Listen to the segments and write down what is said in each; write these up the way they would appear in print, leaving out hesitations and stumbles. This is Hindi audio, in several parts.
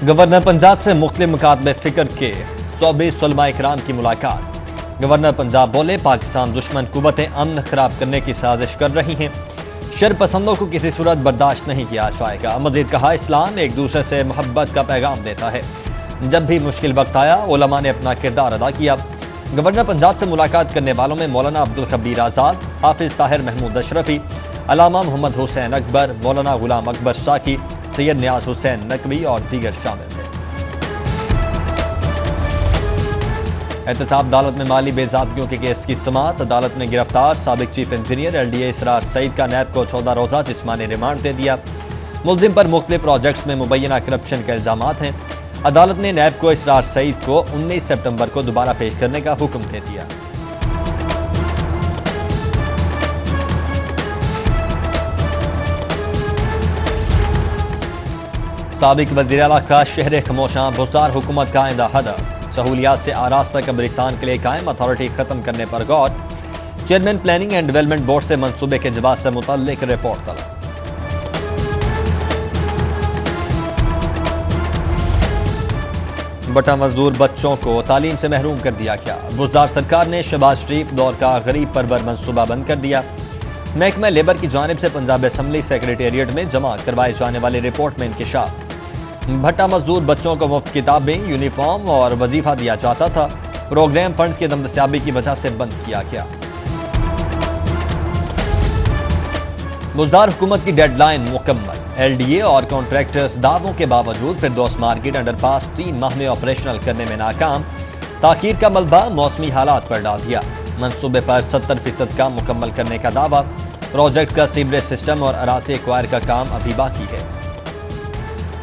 गवर्नर पंजाब से मुख्तलिफ मुकातबे फिक्र के 24 उलमा इकराम की मुलाकात। गवर्नर पंजाब बोले, पाकिस्तान दुश्मन कुव्वतें अमन खराब करने की साजिश कर रही हैं, शर पसंदों को किसी सूरत बर्दाश्त नहीं किया जाएगा। मजीद कहा, इस्लाम एक दूसरे से मोहब्बत का पैगाम देता है। जब भी मुश्किल वक्त आया, उलमा ने अपना किरदार अदा किया। गवर्नर पंजाब से मुलाकात करने वालों में मौलाना अब्दुल खबीर आज़ाद, हाफिज ताहिर महमूद अशरफी, अलामा मोहम्मद हुसैन अकबर, मौलाना गुलाम अकबर साकी, सैयद नियाज हुसैन नकवी और दीगर शामिल थे। एहतसाब अदालत में माली बेज़ाबतियों के केस की समाअत। अदालत ने गिरफ्तार साबिक चीफ इंजीनियर LDA इसरार सईद का नैब को 14 रोज़ा जिस्मानी रिमांड दे दिया। मुल्जिम पर मुख्तलिफ प्रोजेक्ट्स में मुबैना करप्शन के इल्जामात हैं। अदालत ने नैब को इसरार सईद को 19 सितंबर को दोबारा पेश करने का हुक्म दे दिया। साबिक वज़ीर आला का शहर खमोशां बुज़दार हुकूमत का आइंदा हदफ। सहूलियात से आरास्ता कब्रिस्तान के लिए कायम अथॉरिटी खत्म करने पर गौर। Chairman planning and development board से मंसूबे के जवाब से मुतल्लिक रिपोर्ट तलब। बटा मजदूर बच्चों को तालीम से महरूम कर दिया गया। बुज़दार सरकार ने शहबाज शरीफ दौर का गरीब परवर मंसूबा बंद कर दिया। महकमा लेबर की जानिब से पंजाब असम्बली सेक्रेटेरिएट में जमा करवाए जाने वाली रिपोर्ट में इंकिशाफ। भट्टा मजदूर बच्चों को मुफ्त किताबें, यूनिफॉर्म और वजीफा दिया जाता था। प्रोग्राम फंड्स की दमदस्याबी की वजह से बंद किया गया। बुज़दार हुकूमत की डेडलाइन मुकम्मल। LDA और कॉन्ट्रैक्टर्स दावों के बावजूद फिरदौस मार्केट अंडरपास 3 माह में ऑपरेशनल करने में नाकाम। ताखीर का मलबा मौसमी हालात पर डाल दिया। मंसूबे पर 70% काम मुकम्मल करने का दावा। प्रोजेक्ट का सीवरेज सिस्टम और अरासी एक्वायर का काम अभी बाकी है।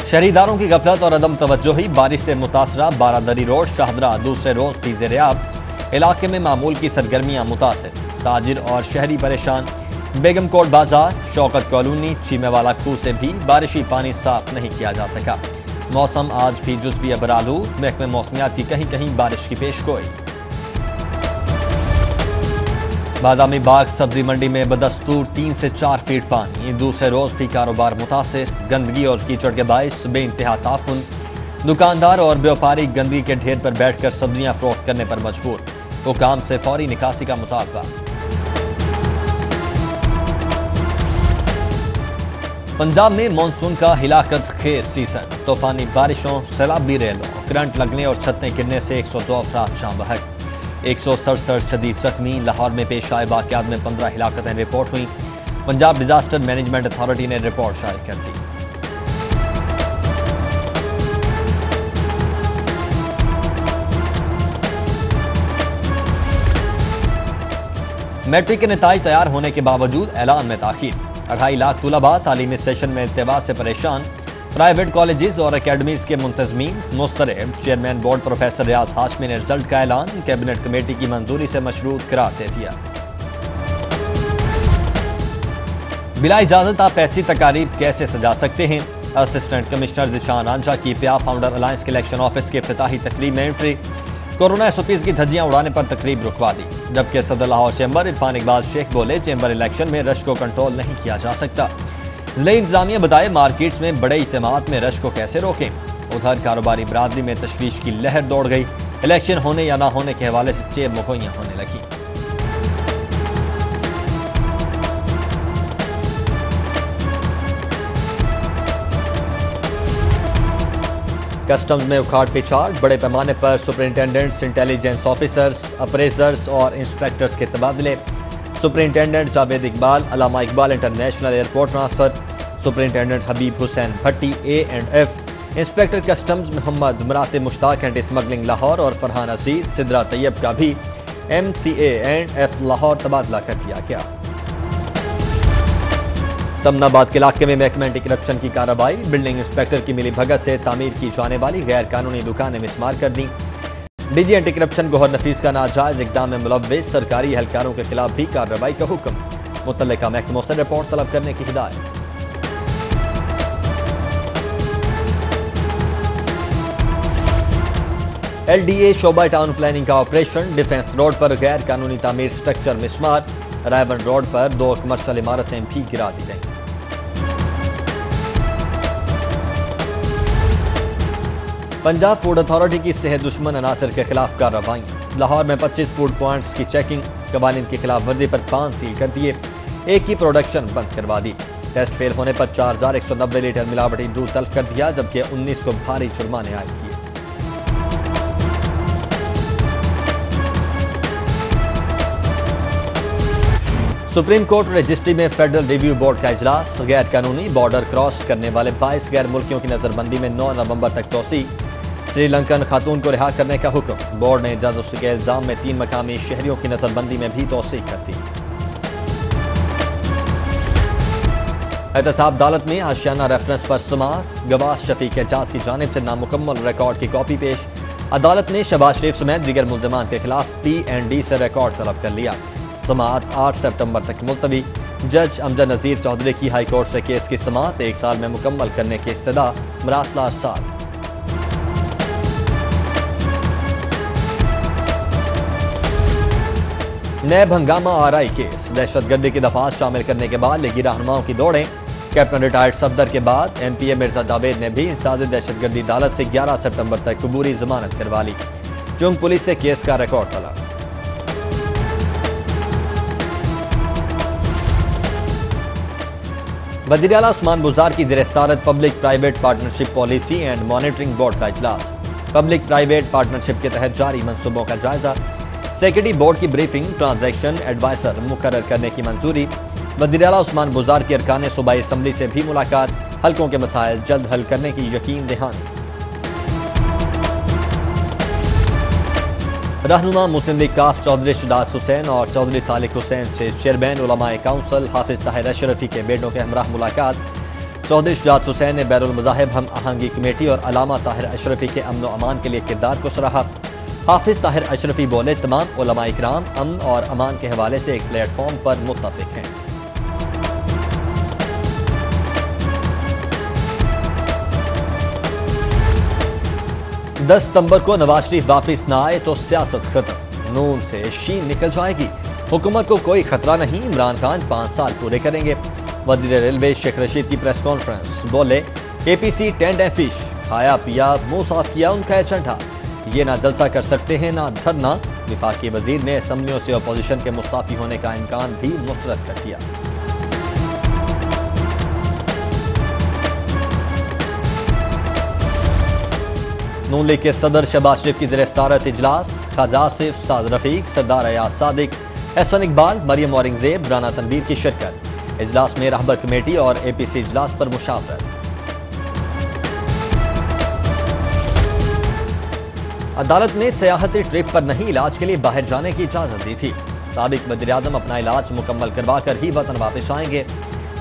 शहरीदारों की गफलत और अदम तवज्जोही। बारिश से मुतासरा बारादरी रोड शाहदरा दूसरे रोज भी ज़ेर-ए-आब। इलाके में मामूल की सरगर्मियां मुतासिर। ताजिर और शहरी परेशान। बेगमकोट बाजार, शौकत कॉलोनी, चीमेवाला खूह से भी बारिशी पानी साफ नहीं किया जा सका। मौसम आज भी जुज़वी अबरालूद। महकमे मौसमियात की कहीं कहीं बारिश की पेशगोई। बादामी बाग सब्जी मंडी में बदस्तूर 3 से 4 फीट पानी। दूसरे रोज भी कारोबार मुतासिर। गंदगी और कीचड़ के बायस बेइंतहा ताफुन। दुकानदार और व्यापारी गंदगी के ढेर पर बैठकर सब्जियां फरोख्त करने पर मजबूर। हुकाम से फौरी निकासी का मुतालबा। पंजाब में मानसून का हिलाकत खेज सीजन। तूफानी बारिशों, सैलाबी रेलों, करंट लगने और छतें गिरने से 102 अफराद जान बहक। 167 शदीद जख्मी। लाहौर में पेश आए वाक़यात में 15 हिलाकतें रिपोर्ट हुई। पंजाब डिजास्टर मैनेजमेंट अथॉरिटी ने रिपोर्ट जारी कर दी। मैट्रिक के नताइज तैयार होने के बावजूद ऐलान में ताखीर। 2.5 लाख तुलबा तालीमी सेशन में इल्तिवा से परेशान। प्राइवेट कॉलेजेस और अकेडमीज के मुंतजमीन मुस्तरब। चेयरमैन बोर्ड प्रोफेसर रियाज हाशमी ने रिजल्ट का ऐलान कैबिनेट कमेटी की मंजूरी से मशरूत करार दे दिया। बिला इजाजत आप ऐसी तकारीब कैसे सजा सकते हैं? असिस्टेंट कमिश्नर जिशान आंजा की पिया फाउंडर अलायंस कलेक्शन ऑफिस के इफ्तिताही तकरीब में एंट्री। कोरोना SOPs की धज्जियां उड़ाने पर तकरीब रुकवा दी। जबकि सदर लाहौर चैम्बर इरफान इकबाल शेख बोले, चैम्बर इलेक्शन में रश को कंट्रोल नहीं किया जा सकता। जिले इंतजामिया बताए, मार्केट्स में बड़े इज्तिमात में रश को कैसे रोकें। उधर कारोबारी बरादरी में तशवीश की लहर दौड़ गई। इलेक्शन होने या ना होने के हवाले से चेब मुहैया होने लगी। कस्टम्स में उखाड़ पिछाड़। बड़े पैमाने पर सुपरिंटेंडेंट्स, इंटेलिजेंस ऑफिसर्स, अप्रेजर्स और इंस्पेक्टर्स के तबादले। Superintendent Javed Iqbal Allama Iqbal international airport transfer. Superintendent Habib Hussain Bhatti A&F। Inspector customs Mohammad Muratib Mushtaq anti smuggling Lahore और फरहान अजीज सिद्रा तैयब का भी MCA&F लाहौर तबादला कर दिया गया। समनाबाद के इलाके में महकमा एंटी करप्शन की कार्रवाई। बिल्डिंग इंस्पेक्टर की मिली भगत से तामीर की जाने वाली गैर कानूनी दुकानें मिसमार कर दी। DG एंटी करप्शन गौहर नफीस का नाजायज इकदाम में मुलव्विस सरकारी एहलकारों के खिलाफ भी कार्रवाई का हुक्म। मुतल्लिका महकमों से रिपोर्ट तलब करने की हिदायत। LDA शोबा टाउन प्लानिंग का ऑपरेशन। डिफेंस रोड पर गैर कानूनी तामीर स्ट्रक्चर मिसमार। रायवन रोड पर 2 कमर्शियल इमारतें भी गिरा दी गई। पंजाब फूड अथॉरिटी की सेहत दुश्मन अनासर के खिलाफ कार्रवाई। लाहौर में 25 फूड पॉइंट्स की चेकिंग, कवानीन की खिलाफ वर्जी पर 5 सील कर दिए, एक की प्रोडक्शन बंद करवा दी। टेस्ट फेल होने पर 4190 लीटर मिलावटी दूध तल्फ कर दिया, जबकि 19 को भारी जुर्माने आयद किए। सुप्रीम कोर्ट रजिस्ट्री में फेडरल रिव्यू बोर्ड का इजलास। गैर कानूनी बॉर्डर क्रॉस करने वाले 22 गैर मुल्कियों की नजरबंदी में 9 नवंबर तक तोसी। श्रीलंकन खातून को रिहा करने का हुक्म। बोर्ड ने जासूसी के इल्जाम में 3 मकामी शहरियों की नजरबंदी में भी तोसी कर दी। एहतसाब अदालत में आशियाना रेफरेंस पर समाअत। गवाह शफीक एजाज की जानिब से नामुकम्मल रिकॉर्ड की कॉपी पेश। अदालत ने शहबाज शरीफ समेत दीगर मुल्जिमान के खिलाफ P&D से रिकॉर्ड तलब कर लिया। समाअत 8 सितंबर तक मुलतवी। जज अमजद नजीर चौधरी की हाई कोर्ट से केस की समाअत 1 साल में मुकम्मल करने की इस्तदा। मरासला अरसाल। नैब हंगामा RI केस। दहशतगर्दी की दफात शामिल करने के बाद लीगी रहनुमाओं की दौड़ें। कैप्टन रिटायर्ड सफदर के बाद MPA मिर्जा जावेद ने भी इंसाज दहशतगर्दी अदालत से 11 सितंबर तक अबूरी जमानत करवा ली। चुंग पुलिस से केस का रिकॉर्ड तलब। वज़ीर आला उस्मान बुज़दार की ज़ेर-ए-सदारत public private partnership policy and monitoring board का इजलास। पब्लिक प्राइवेट पार्टनरशिप के तहत जारी मंसूबों का जायजा। सेक्रेटरी बोर्ड की ब्रीफिंग। ट्रांजैक्शन एडवाइजर मुकर्रर करने की मंजूरी। वज़ीर आला उस्मान बुज़दार की अरकान सूबाई असम्बली से भी मुलाकात। हल्कों के मसाइल जल्द हल करने की यकीन दहानी। रहनुमा मुस्लिम लीग काफ चौधरी शुजात हुसैन और चौधरी सालिक हुसैन से चेयरमैन उलमाए काउंसिल हाफिज ताहिर अशरफी के बेटों के हमराह मुलाकात। चौधरी शुजात हुसैन ने बैरुल मज़ाहिब हम आहंगी कमेटी और अलामा ताहिर अशरफी के अमन व अमान के लिए किरदार को सराहा। हाफिज ताहिर अशरफी बोले, तमाम उलमा इकराम अमन और अमान के हवाले से एक प्लेटफॉर्म पर मुत्तफिक हैं। दस सितंबर को नवाज शरीफ वापिस न आए तो सियासत खत्म। नून से शीन निकल जाएगी। हुकूमत को कोई खतरा नहीं, इमरान खान 5 साल पूरे करेंगे। वज़ीर रेलवे शेख रशीद की प्रेस कॉन्फ्रेंस। बोले, APC टेंट एंड फिश, खाया पिया मुंह साफ किया उनका एजेंडा। ये ना जलसा कर सकते हैं ना धरना। विफाकी वजीर ने असम्बलियों से अपोजिशन के मुस्ताफी होने का इम्कान भी मुस्तरद कर दिया। नून लीग के सदर शहबाज शरीफ की ज़ेर-ए-सदारत इजलास। ख्वाजा आसिफ, साद रफीक, सरदार अयाज सादिक, एहसन इकबाल, मरियम औरंगजेब, राना तनवीर की शिरकत। इजलास में रहबर कमेटी और APC इजलास पर मुशावरत। अदालत ने सियाहती ट्रिप पर नहीं इलाज के लिए बाहर जाने की इजाजत दी थी। साबिक वज़ीर-ए-आज़म अपना इलाज मुकम्मल करवा कर ही वतन वापस आएंगे।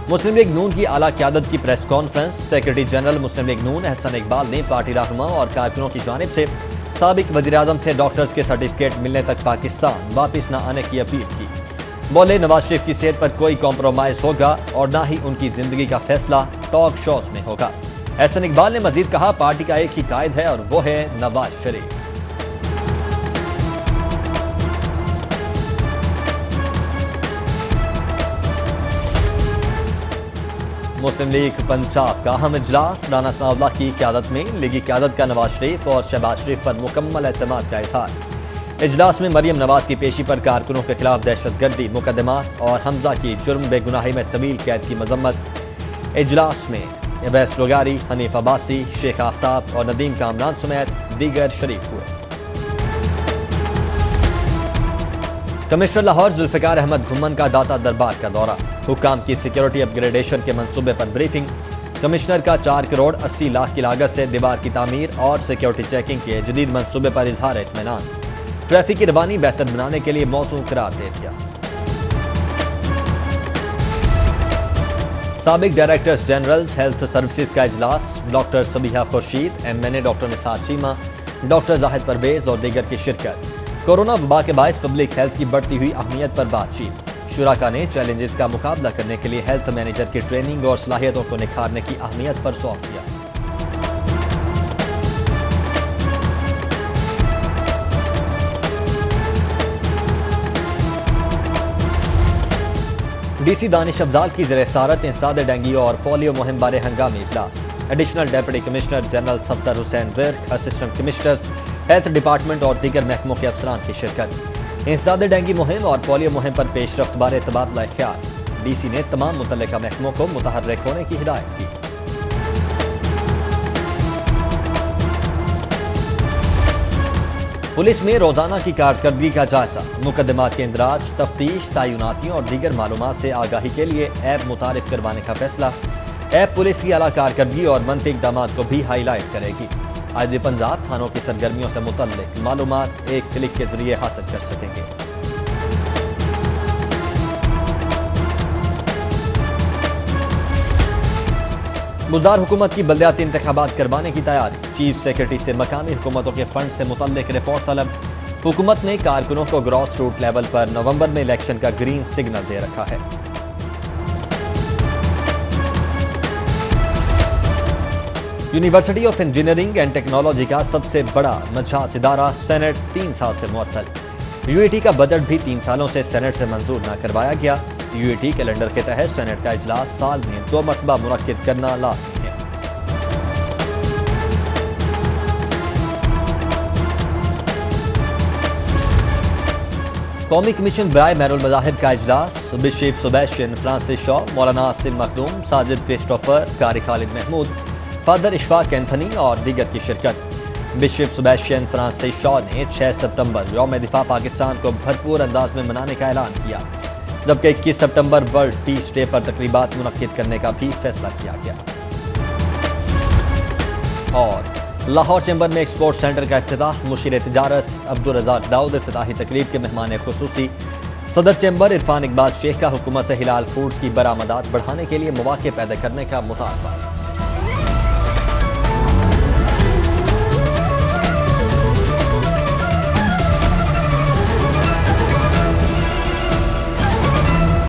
मुस्लिम लीग नून की आला क़यादत की प्रेस कॉन्फ्रेंस। सेक्रेटरी जनरल मुस्लिम लीग नून एहसन इकबाल ने पार्टी रहनुमा और कारकुनों की जानिब से साबिक वज़ीर-ए-आज़म से डॉक्टर्स के सर्टिफिकेट मिलने तक पाकिस्तान वापस न आने की अपील की। बोले, नवाज शरीफ की सेहत पर कोई कॉम्प्रोमाइज होगा और न ही उनकी जिंदगी का फैसला टॉक शोज में होगा। एहसन इकबाल ने मजीद कहा, पार्टी का एक ही कायद है और वो है नवाज शरीफ। मुस्लिम लीग पंजाब का अहम इजलास। राना सावला की क़यादत में लीगी क़यादत का नवाज शरीफ और शहबाज शरीफ पर मुकम्मल एतमाद का इजहार। इजलास में मरियम नवाज की पेशी पर कारकुनों के खिलाफ दहशतगर्दी मुकदमात और हमजा की जुर्म बेगुनाही में तवील कैद की मजम्मत। इजलास में अवैस लोगारी, हनीफ अब्बासी, शेख आफ्ताब और नदीम कामरान समेत दीगर शरीक हुए। कमिश्नर लाहौर जुल्फिकार अहमद घुम्मन का दाता दरबार का दौरा। हुक्काम की सिक्योरिटी अपग्रेडेशन के मंसूबे पर ब्रीफिंग। कमिश्नर का 4 करोड़ 80 लाख की लागत से दीवार की तामीर और सिक्योरिटी चेकिंग के जदीद मंसूबे पर इजहार इत्मीनान। ट्रैफिक की रवानी बेहतर बनाने के लिए मौजूद करार दे दिया। साबिक डायरेक्टर्स जनरल हेल्थ सर्विसेज का इजलास। Doctor Sabiha Khurshid, MNA doctor Nisar Cheema, doctor Zahid Parvez और दीगर की शिरकत। कोरोना वबा के बायस पब्लिक हेल्थ की बढ़ती हुई अहमियत पर बातचीत। शुराका ने चैलेंजेस का मुकाबला करने के लिए हेल्थ मैनेजर की ट्रेनिंग और सलाहियतों को निखारने की अहमियत पर जोर दिया। DC दानिश अफजाल की ज़ेर सदारत इंसदाद डेंगू और पोलियो मुहिम बारे हंगामी इजलास। Additional deputy commissioner general Safdar Hussain Virk, assistant commissioners, health department और दीगर महकमों के अफसरान की शिरकत। इंसदाद डेंगू मुहिम और पोलियो मुहिम पर पेशरफ्त बारे तबादला ख्याल। DC ने तमाम मुतल्लिका महकमों को मुतहर्रिक होने की हिदायत की। पुलिस में रोजाना की कारकर्दगी का जायजा। मुकदमात के इंदराज, तफ्तीश, तयनातियों और दीगर मालूमात से आगाही के लिए ऐप मुतारिफ करवाने का फैसला। ऐप पुलिस की आला कारकर्दगी और मनफी इक़दामात को भी हाईलाइट करेगी। आईजी पंजाब थानों की सरगर्मियों से मुतल्लिक मालूमात एक क्लिक के जरिए हासिल कर सकेंगे। गुलजार हुकूमत की बल्दियाती इंतखाबात करवाने की तैयारी। चीफ सेक्रेटरी से मकामी हुकूमतों के फंड से मुतल्लिक रिपोर्ट तलब। हुकूमत ने कारकुनों को ग्रॉस रूट लेवल पर नवंबर में इलेक्शन का ग्रीन सिग्नल दे रखा है। University of engineering and technology का सबसे बड़ा मजाज इदारा सेनेट 3 साल से मुअत्तल। UAT का बजट भी 3 सालों से सेनेट से मंजूर न करवाया गया। UAT कैलेंडर के तहत सेनेट का इजलास साल में 2 मरतबा मुनक्किद करना लाज़मी है। कौमी कमीशन बराए बैनुल मज़ाहिब का इजलास। बिशप सेबेस्टियन फ्रांसिस शॉ, मौलाना सिम मखदूम, साजिद क्रिस्टोफर, कारी खालिद महमूद, फादर इशफाक एंथनी और दीगर की शिरकत। बिशप सेबेस्टियन फ्रांसिस शॉ ने 6 सितंबर यौम दिफा पाकिस्तान को भरपूर अंदाज में मनाने का ऐलान किया, जबकि 21 सितंबर वर्ल्ड पीस डे पर तकरीबात मुनक्किद करने का भी फैसला किया गया। और लाहौर चैम्बर में एक्सपोर्ट सेंटर का इफ्तिताह। मुशीर तिजारत अब्दुल रज़ाक दाऊद इफ्तिताही तकरीब के मेहमान खुसूसी। सदर चैम्बर इरफान इकबाल शेख का हुकूमत से हिलाल फूड्स की बरामदात बढ़ाने के लिए मौके पैदा करने का मुतालबा।